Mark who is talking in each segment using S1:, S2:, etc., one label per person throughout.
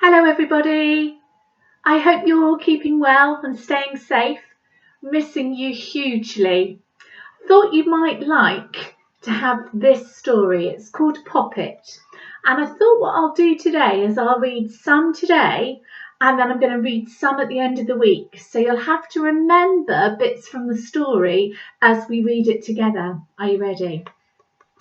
S1: Hello everybody, I hope you're all keeping well and staying safe. Missing you hugely. Thought you might like to have this story. It's called Poppet, and I thought what I'll do today is I'll read some today and then I'm going to read some at the end of the week. So you'll have to remember bits from the story as we read it together. Are you ready?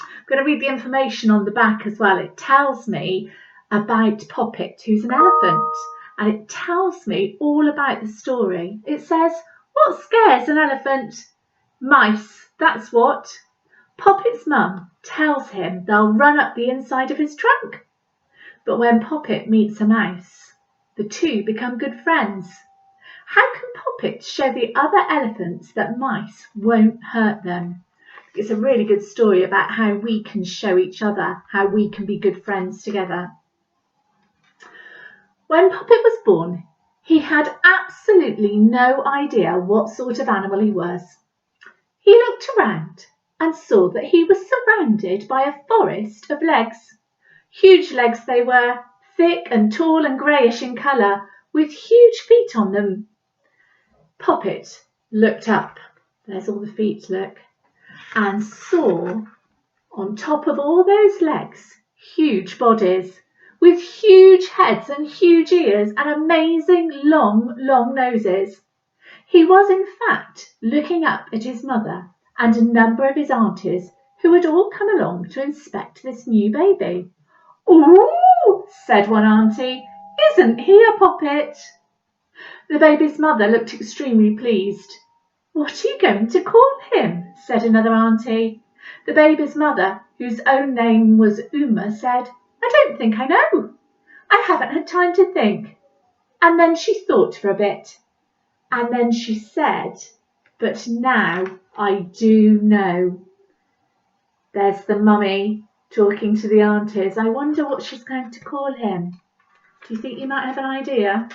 S1: I'm going to read the information on the back as well. It tells me about Poppet, who's an elephant, and it tells me all about the story. It says, what scares an elephant? Mice, that's what. Poppet's mum tells him they'll run up the inside of his trunk. But when Poppet meets a mouse, the two become good friends. How can Poppet show the other elephants that mice won't hurt them? It's a really good story about how we can show each other how we can be good friends together. When Poppet was born, he had absolutely no idea what sort of animal he was. He looked around and saw that he was surrounded by a forest of legs. Huge legs they were, thick and tall and greyish in colour, with huge feet on them. Poppet looked up, there's all the feet, look, and saw on top of all those legs huge bodies with huge heads and huge ears and amazing long noses. He was in fact looking up at his mother and a number of his aunties who had all come along to inspect this new baby. "Ooh," said one auntie, "isn't he a Poppet?" The baby's mother looked extremely pleased. "What are you going to call him?" said another auntie. The baby's mother, whose own name was Uma, said, "I don't think I know. I haven't had time to think." And then she thought for a bit. And then she said, "But now I do know." There's the mummy talking to the aunties. I wonder what she's going to call him. Do you think you might have an idea?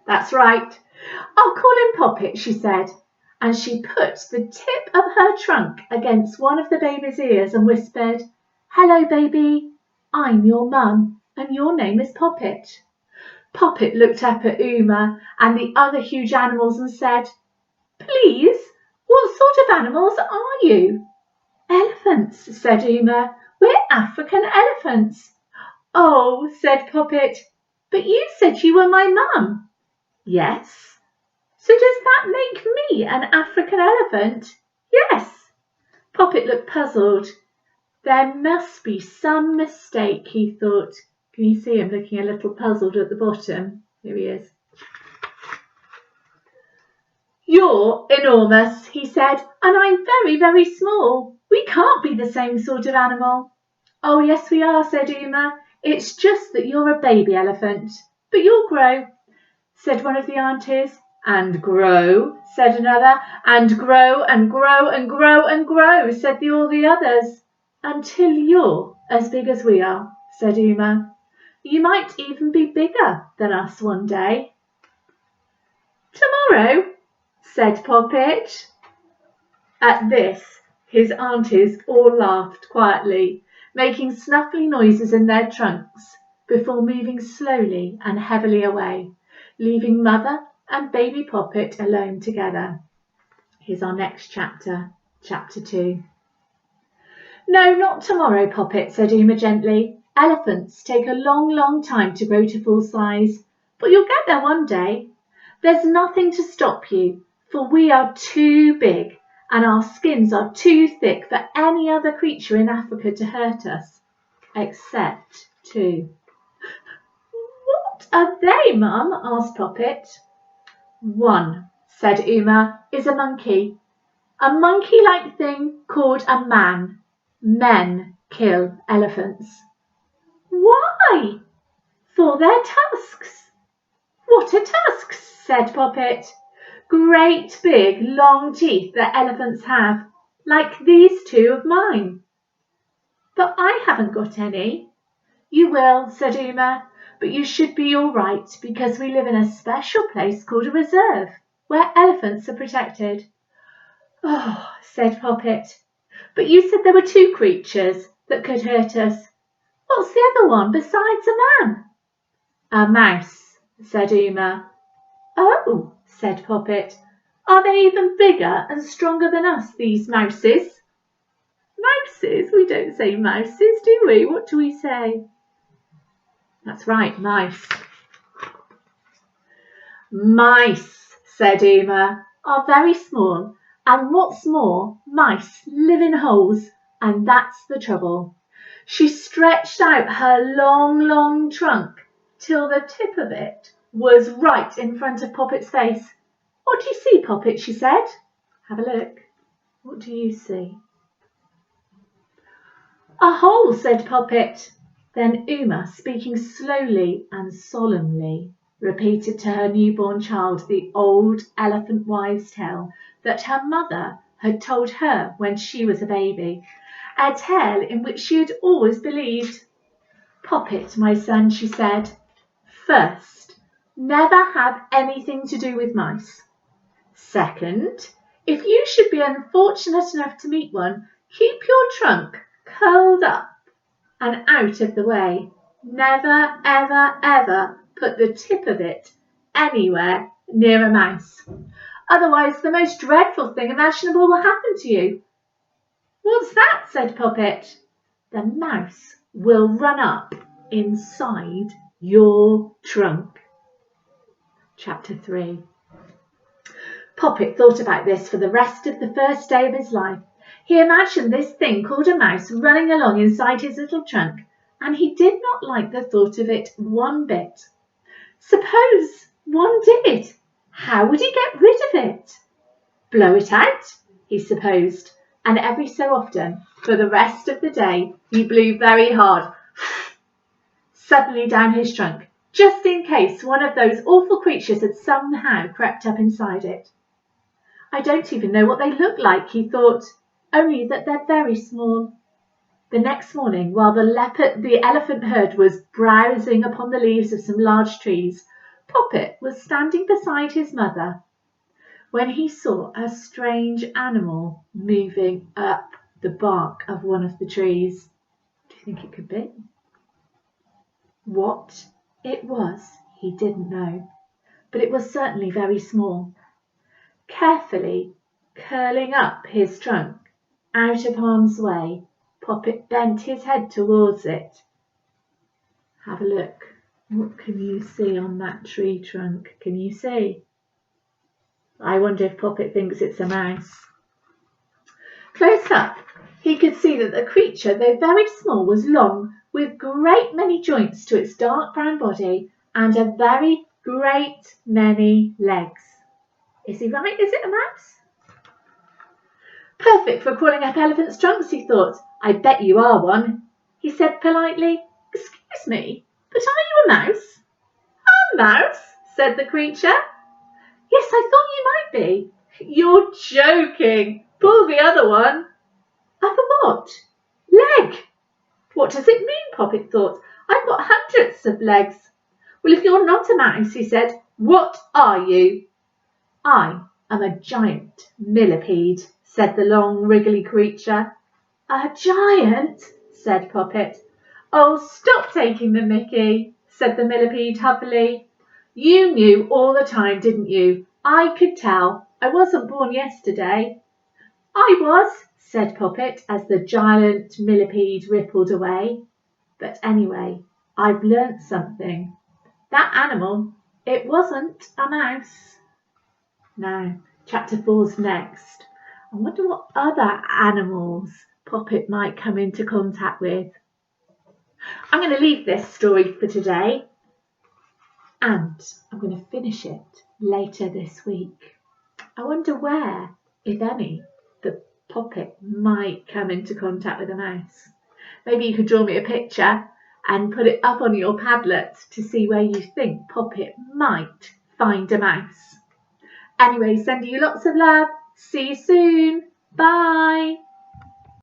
S1: That's right. "I'll call him Poppet," she said, and she put the tip of her trunk against one of the baby's ears and whispered, "Hello, baby. I'm your mum, and your name is Poppet." Poppet looked up at Uma and the other huge animals and said, "Please, what sort of animals are you?" "Elephants," said Uma. "We're African elephants." "Oh," said Poppet, "but you said you were my mum." "Yes." "So does that make me an African elephant?" "Yes." Poppet looked puzzled. There must be some mistake, he thought. Can you see him looking a little puzzled at the bottom? Here he is. "You're enormous," he said, "and I'm very, very small. We can't be the same sort of animal." "Oh, yes, we are," said Uma. "It's just that you're a baby elephant. But you'll grow," said one of the aunties. "And grow," said another. "And grow and grow and grow and grow," said all the others. "Until you're as big as we are," said Uma. "You might even be bigger than us one day." "Tomorrow," said Poppet. At this, his aunties all laughed quietly, making snuffly noises in their trunks before moving slowly and heavily away, leaving Mother and baby Poppet alone together. Here's our next chapter, chapter 2. "No, not tomorrow, Poppet," said Uma gently. "Elephants take a long time to grow to full size, but you'll get there one day. There's nothing to stop you, for we are too big and our skins are too thick for any other creature in Africa to hurt us, except two." "What are they, Mum?" asked Poppet. "One," said Uma, "is a monkey like thing called a man. Men kill elephants." "Why?" "For their tusks." "What are tusks?" said Poppet. "Great big long teeth that elephants have, like these two of mine." "But I haven't got any." "You will," said Uma, "but you should be all right because we live in a special place called a reserve where elephants are protected." "Oh," said Poppet, "but you said there were two creatures that could hurt us. What's the other one besides a man?" A mouse, said Uma. Oh, said Poppet. Are they even bigger and stronger than us, these mouses? Mouses? We don't say mouses, do we? What do we say? That's right, mice. Mice, said Uma, are very small, and what's more, mice live in holes, and that's the trouble. She stretched out her long, long trunk till the tip of it was right in front of Poppet's face. What do you see, Poppet? She said. Have a look. What do you see? A hole, said Poppet. Then Uma, speaking slowly and solemnly, repeated to her newborn child the old elephant wives' tale that her mother had told her when she was a baby, a tale in which she had always believed. Poppet, my son, she said, first, never have anything to do with mice. Second, if you should be unfortunate enough to meet one, keep your trunk curled up and out of the way. Never, ever, ever put the tip of it anywhere near a mouse. Otherwise, the most dreadful thing imaginable will happen to you. What's that? Said Poppet. The mouse will run up inside your trunk. Chapter 3. Poppet thought about this for the rest of the first day of his life. He imagined this thing called a mouse running along inside his little trunk, and he did not like the thought of it one bit. Suppose one did, how would he get rid of it? Blow it out, he supposed, and every so often, for the rest of the day, he blew very hard, suddenly down his trunk, just in case one of those awful creatures had somehow crept up inside it. I don't even know what they look like, he thought, only that they're very small. The next morning, while the elephant herd was browsing upon the leaves of some large trees, Poppet was standing beside his mother when he saw a strange animal moving up the bark of one of the trees. What do you think it could be? What it was, he didn't know, but it was certainly very small. Carefully curling up his trunk out of harm's way, Poppet bent his head towards it. Have a look. What can you see on that tree trunk? Can you see? I wonder if Poppet thinks it's a mouse. Close up, he could see that the creature, though very small, was long, with great many joints to its dark brown body, and a very great many legs. Is he right? Is it a mouse? Perfect for crawling up elephants' trunks, he thought. I bet you are one. He said politely, Excuse me, but are you a mouse? A mouse? Said the creature. Yes, I thought you might be. You're joking. Pull the other one. Other what? Leg. What does it mean? Poppet thought. I've got hundreds of legs. Well, if you're not a mouse, he said, what are you? I am a giant millipede, said the long, wriggly creature. A giant? Said Poppet. Oh, stop taking the mickey, said the millipede huffily. You knew all the time, didn't you? I could tell. I wasn't born yesterday. I was, said Poppet, as the giant millipede rippled away. But anyway, I've learnt something. That animal, it wasn't a mouse. Now, chapter 4's next. I wonder what other animals Poppet might come into contact with. I'm going to leave this story for today, and I'm going to finish it later this week. I wonder where, if any, the Poppet might come into contact with a mouse. Maybe you could draw me a picture and put it up on your Padlet to see where you think Poppet might find a mouse. Anyway, sending you lots of love. See you soon. Bye.